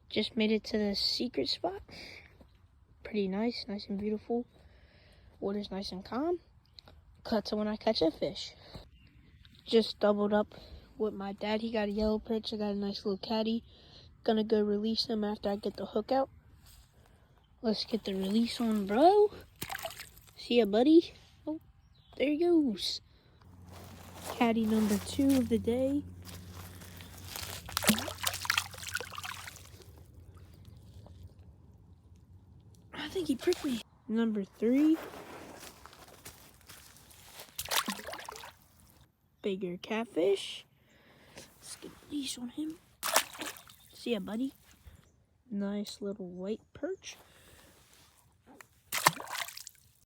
Just made it to the secret spot. Pretty nice and beautiful. Water's nice and calm. Cut to when I catch a fish. Just doubled up with my dad. He got a yellow perch. I got a nice little caddy. Gonna go release him after I get the hook out. Let's get the release on, bro. See ya, buddy. Oh, there he goes. Caddy number 2 of the day. I think he pricked me. Number 3. Bigger catfish. Let's get a leash on him. See ya, buddy. Nice little white perch.